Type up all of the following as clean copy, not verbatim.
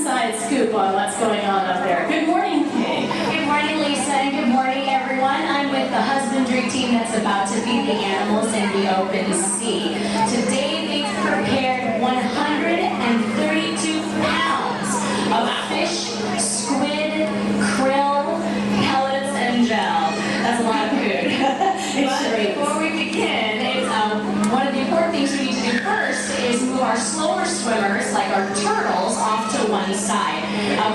inside scoop on what's going on up there. Good morning, Kay. Good morning, Lisa, and good morning, everyone. I'm with the husbandry team that's about to feed the animals in the open sea. Today, they've prepared 132 pounds of fish, squid, krill, pellets, and gel. That's a lot of food. Before we begin, one of the important things we need to do first is move our slower swimmers, like our turtles, off to one side.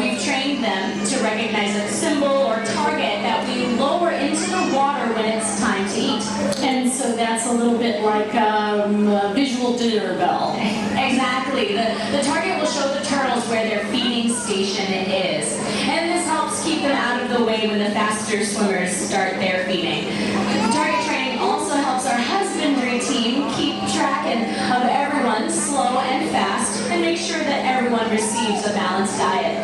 We've trained them to recognize a symbol or target that we lower into the water when it's time to eat. And so that's a little bit like a visual dinner bell. Exactly. The target will show the turtles where their feeding station is. And this helps keep them out of the way when the faster swimmers start their feeding. Target training also helps our husbandry team keep track of everyone, slow and fast, and make sure that everyone receives a balanced diet.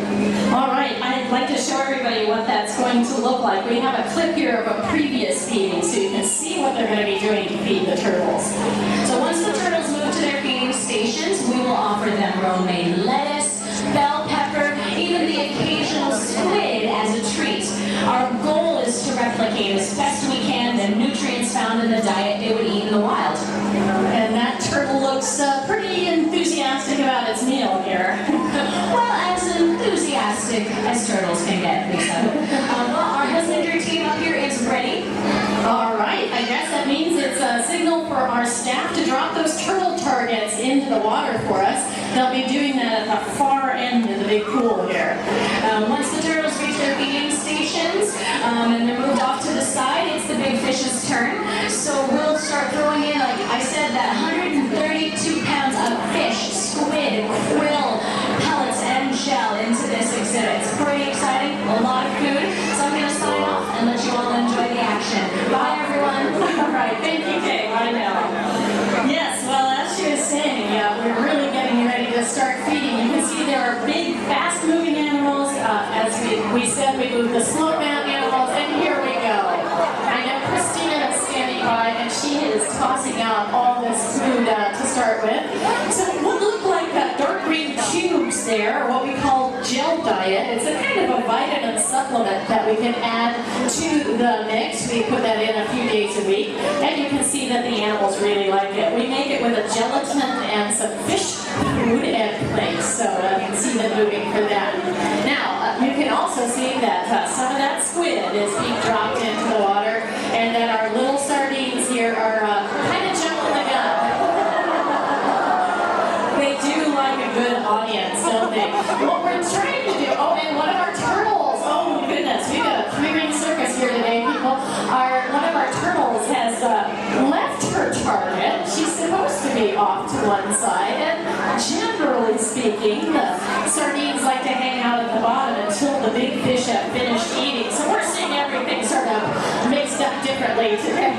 All right, I'd like to show everybody what that's going to look like. We have a clip here of a previous feeding so you can see what they're going to be doing to feed the turtles. So once the turtles move to their feeding stations, we will offer them romaine lettuce, bell pepper, even the occasional squid as a treat. Our goal is to replicate as best we can the nutrients found in the diet they would eat in the wild. And that turtle looks pretty enthusiastic about its meal here. Well, as enthusiastic as turtles can get, Lisa. Our husbandry team up here is ready. All right, I guess that means it's a signal for our staff to drop those turtle targets into the water for us. They'll be doing that at the far end of the big pool here. Once the turtles reach their feeding stations and they're moved off to the side, it's the big fish's turn. So we'll start throwing in, like I said, that 132 pounds of fish, squid, krill, pellets, and gel into this exhibit. It's pretty exciting, a lot of food. So I'm going to sign off and let you all enjoy the action. Bye, everyone. All right, thank you, Kay. I know. Yes, well, as she was saying, we're really getting ready to start feeding. You can see there are big, fast-moving animals. As we said, we moved the slow-down animals, and here we go. I know Christina is standing by, and she is tossing out all this food to start with. So what look like dark green cubes there, what we call gel diet. It's a kind of a vitamin supplement that we can add to the mix. We put that in a few days a week, and you can see that the animals really like it. We make it with a gelatin and some fish food and plates, so you can see them moving for that. Now, you can also see that some of that squid is being dropped into the water, and that our little sardines here are kind of jumping the gun. They do like a good audience, don't they? What we're trying to do, oh, and one of our turtles, oh my goodness, we got a three-ring circus here today, people. One of our turtles has left her target. She's supposed to be off to one side, and generally speaking, the sardines like to hang out at the bottom until the big fish have finished eating. So we're seeing everything sort of mixed up differently today.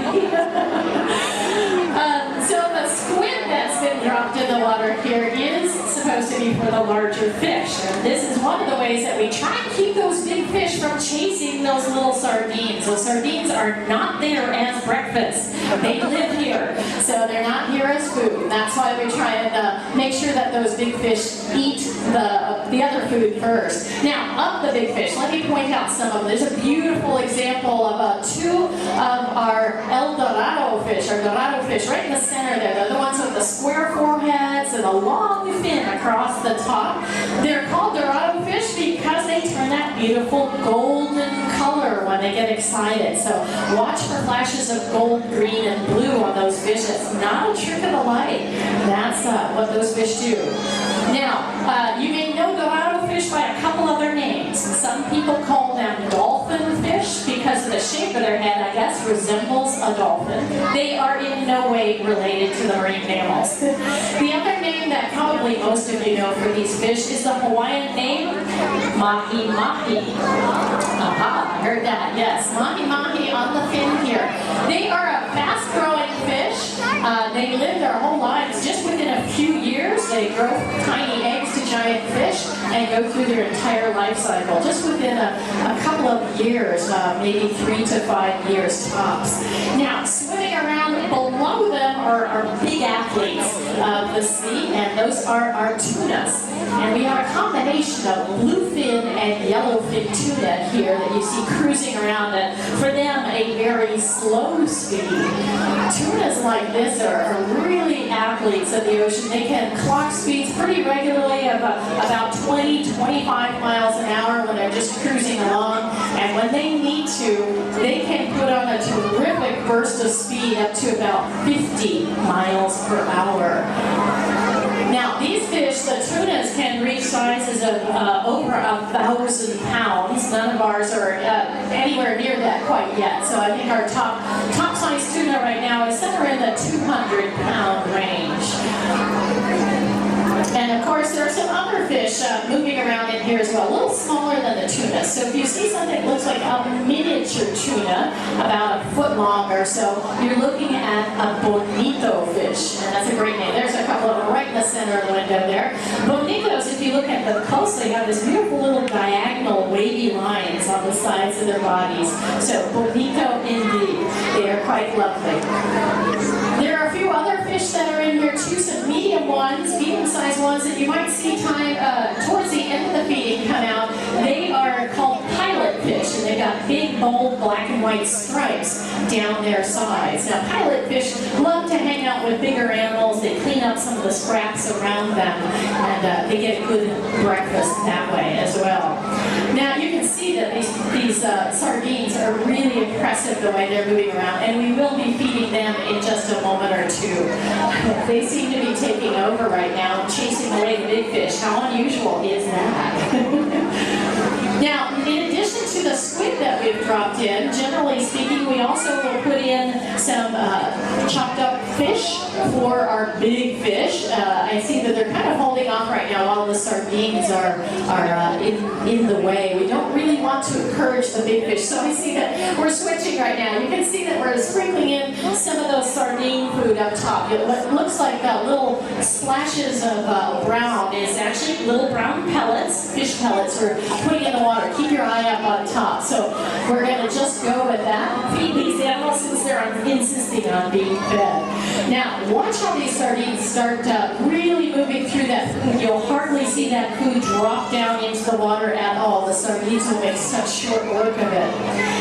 So the squid that's been dropped in the water here is supposed to be for the larger fish. And this is one of the ways that we try and keep those big fish from chasing those little sardines. Those sardines are not there as breakfast. They live here, so they're not here as food. That's why we try and make sure that those big fish eat the other food first. Now, of the big fish, let me point out some of them. There's a beautiful example of two of our El Dorado fish, our Dorado fish, right in the center there. They're the ones with the square foreheads and a long fin across the top. They're called Dorado fish because they turn that beautiful golden color when they get excited. So watch for flashes of gold, green, and blue on those fish. It's not a trick of the light. That's what those fish do. Now, you may know Dorado fish by a couple other names. Some people call them dolphin fish because of the shape of their head, I guess, resembles a dolphin. They are in no way related to the marine mammals. The other name that probably most of you know for these fish is the Hawaiian name, mahi-mahi. Aha, I heard that, yes. Mahi-mahi on the fin here. They are a fast-growing fish. They live their whole lives just within a few years. They grow tiny eggs to giant fish. and go through their entire life cycle, just within a couple of years, maybe 3 to 5 years tops. Now, swimming around below them are big athletes of the sea, and those are our tunas. And we have a combination of bluefin and yellowfin tuna here that you see cruising around at, for them, a very slow speed. Tunas like this are really athletes of the ocean. They can clock speeds pretty regularly of about 20, 25 miles an hour when they're just cruising along. And when they need to, they can put on a terrific burst of speed up to about 50 miles per hour. Now, these fish, the tunas, can reach sizes of over 1,000 pounds. None of ours are anywhere near that quite yet. So I think our top size tuna right now is somewhere in the 200-pound range. And of course, there are some other fish moving around in here as well, a little smaller than the tuna. So if you see something that looks like a miniature tuna, about a foot long or so, you're looking at a bonito fish. And that's a great name. There's a couple of them right in the center of the window there. Bonitos, if you look at them closely, have this beautiful little diagonal wavy lines on the sides of their bodies. So bonito indeed. They are quite lovely. There are a few other fish that are in here too, some medium-sized ones that you might see towards the end of the feeding come out. They are called pilot fish, and they've got big, bold, black and white stripes down their sides. Now, pilot fish love to hang out with bigger animals. They clean up some of the scraps around them, and they get a good breakfast that way as well. Now, you can see that these sardines are really impressive the way they're moving around, and we will be feeding them in just a moment or two. They seem to be taking over right now, chasing away the big fish. How unusual is that? Now, in addition to the squid that we've dropped in, generally speaking, we also will put in some chopped up fish for our big fish. I see that they're kind of holding off right now while the sardines are in the way. We don't really want to encourage the big fish, so I see that we're switching right now. You can see that we're sprinkling in some of those sardine food up top. What looks like little splashes of brown is actually little brown pellets, fish pellets we're putting in the water. Keep your eye up on top. So we're going to just go with that. Feed these animals since they're insisting on being fed. Now, watch how these sardines start really moving through that food. You'll hardly see that food drop down into the water at all. The sardines will make such short work of it.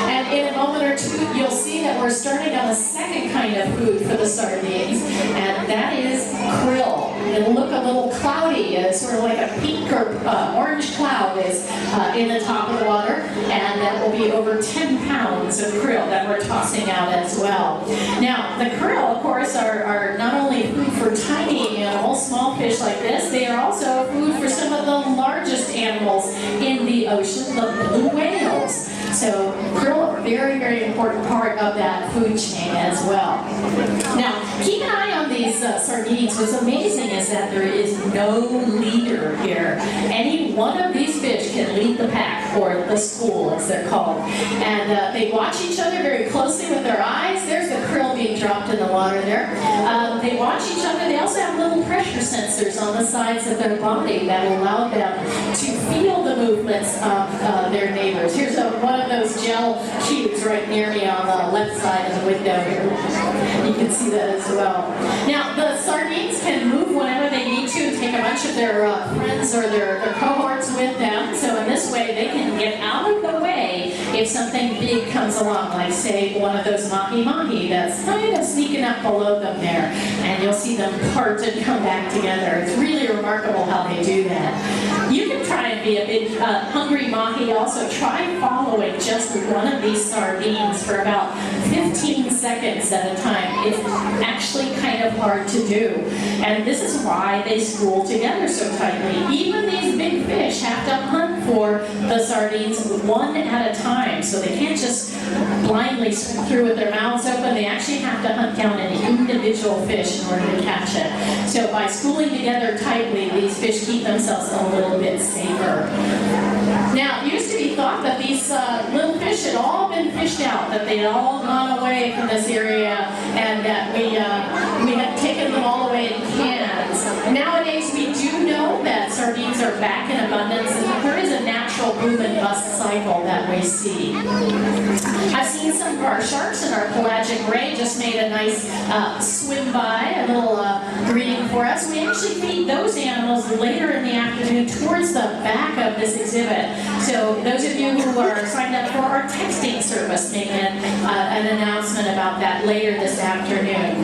And in a moment or two, you'll see that we're starting on the second kind of food for the sardines, and that is krill. It'll look a little cloudy, sort of like a pink or orange cloud is in the top of the water, and that will be over 10 pounds of krill that we're tossing out as well. Now, the krill, of course, are not only food for tiny animals, small fish like this, they are also food for some of the largest animals in the ocean, the blue whales. So krill are a very, very important part of that food chain as well. Now, keep an eye on these sardines. What's amazing is that there is no leader here. Any one of these fish can lead the pack, or the school as they're called. And they watch each other very closely with their eyes. There's the krill being dropped in the water there. They watch each other. They also have little pressure sensors on the sides of their body that allow them to feel the movements of their neighbors. Here's one of those gel cubes right near me on the left side of the window here. You can see that as well. Now, the sardines can move whenever they need to, take a bunch of their friends or their cohorts with them. So in this way, they can get out of the way if something big comes along, like say one of those mahi-mahi that's kind of sneaking up below them there. And you'll see them part and come back together. It's really remarkable how they do that. You can try and be a big hungry mahi also. Try following just one of these sardines for about 15 seconds at a time. It's actually kind of hard to do. And this is why they school together so tightly. Even these big fish have to hunt for the sardines one at a time. So they can't just blindly swim through with their mouths open. They actually have to hunt down an individual fish in order to catch it. So by schooling together tightly, these fish keep themselves a little bit safer. Now, it used to be thought that these little fish had all been fished out, that they had all gone away from this area, and that we had taken them all away in cans. Nowadays, we do know that sardines are back in abundance, and there is a natural boom and bust cycle that we see. I've seen some of our sharks, and our pelagic ray just made a nice swim by, a little greeting for us. We actually feed those animals later in the afternoon towards the back of this exhibit. So those of you who are signed up for our texting service, make an announcement about that later this afternoon.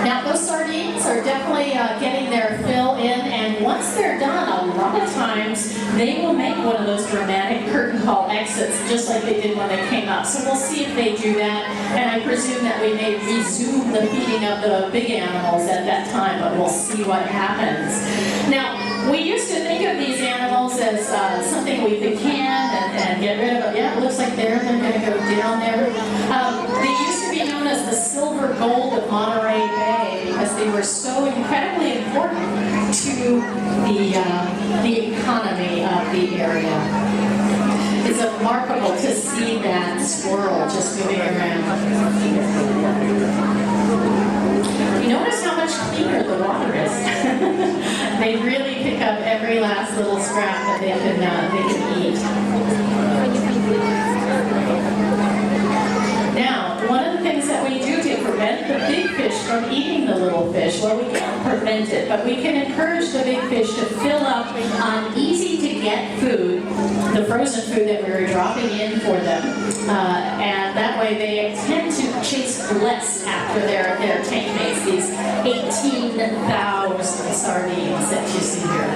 Now, those sardines are definitely getting their fill in, and once they're done, a lot of times they will make one of those dramatic curtain call exits, just like they did when they came up. So we'll see if they do that, and I presume that we may resume the feeding of the big animals at that time, but we'll see what happens. Now, we used to think of these animals as something we could can and get rid of. Yeah, it looks like they're going to go down there. They used to be known as the silver gold of Monterey Bay because they were so incredibly important to the economy of the area. It's remarkable to see that swirl just moving around. You notice how much cleaner the water is. They really pick up every last little scrap that they can eat. Now, one of the things that we do to prevent the big fish from eating the little fish, well, we can't prevent it, but we can encourage the big fish to fill up on easy-to-get food, the frozen food that we were dropping in for them, and that way they tend to chase less after their tank mates, these 18,000 sardines that you see here.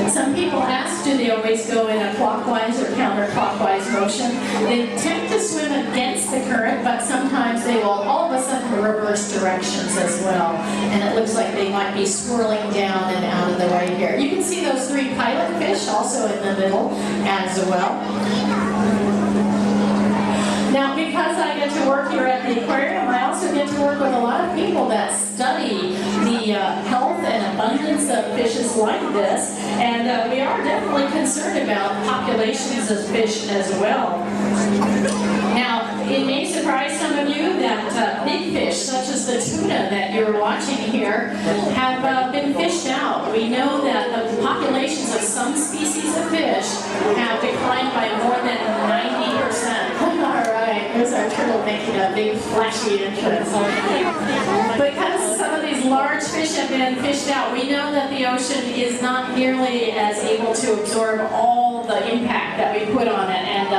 Some people ask, do they always go in a clockwise or counterclockwise motion? They tend to swim against the current, but sometimes they will all of a sudden reverse directions as well. And it looks like they might be swirling down and out of the way here. You can see those three pilot fish also in the middle as well. Now, because I get to work here at the aquarium, I also get to work with a lot of people that study the health and abundance of fishes like this, and we are definitely concerned about populations of fish as well. Now, it may surprise some of you that big fish, such as the tuna that you're watching here, have been fished out. We know that the populations of some species of fish have declined by more than 90%. There's our turtle making a big flashy entrance. Because some of these large fish have been fished out, we know that the ocean is not nearly as able to absorb all the impact that we put on it, and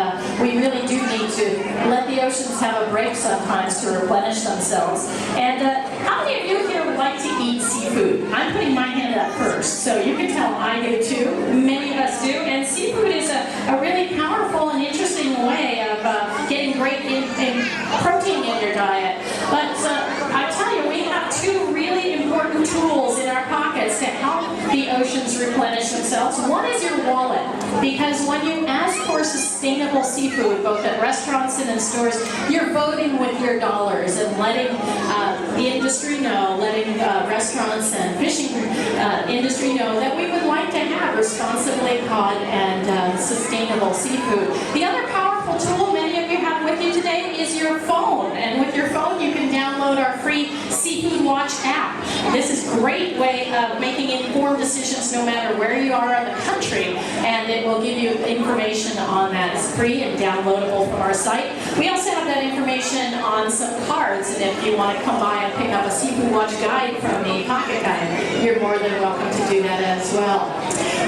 we really do need to let the oceans have a break sometimes to replenish themselves. And how many of you here would like to eat seafood? I'm putting my hand up first, so you can tell I do too. Many of us do, and seafood is a really powerful and interesting way of getting great protein in your diet. But I tell you, we have two really important tools in our pockets to help the oceans replenish themselves. One is your wallet, because when you ask for sustainable seafood, both at restaurants and in stores, you're voting with your dollars and letting the industry know, letting restaurants and fishing industry know that we would like to have responsibly caught and sustainable seafood. The other powerful tool many of you have with you today is your phone, and with your phone you can download our free Seafood Watch app. This is a great way of making informed decisions no matter where you are in the country, and it will give you information on that. It's free and downloadable from our site. We also have that information on some cards, and if you want to come by and pick up a Seafood Watch guide from the Pocket Guide, you're more than welcome to do that as well.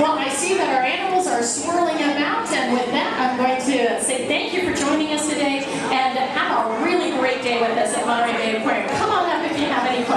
Well, I see that our animals are swirling about, and with that I'm going to say thank you for joining us today, and have a really great day with us at Monterey Bay Aquarium. Come on up if you have any questions.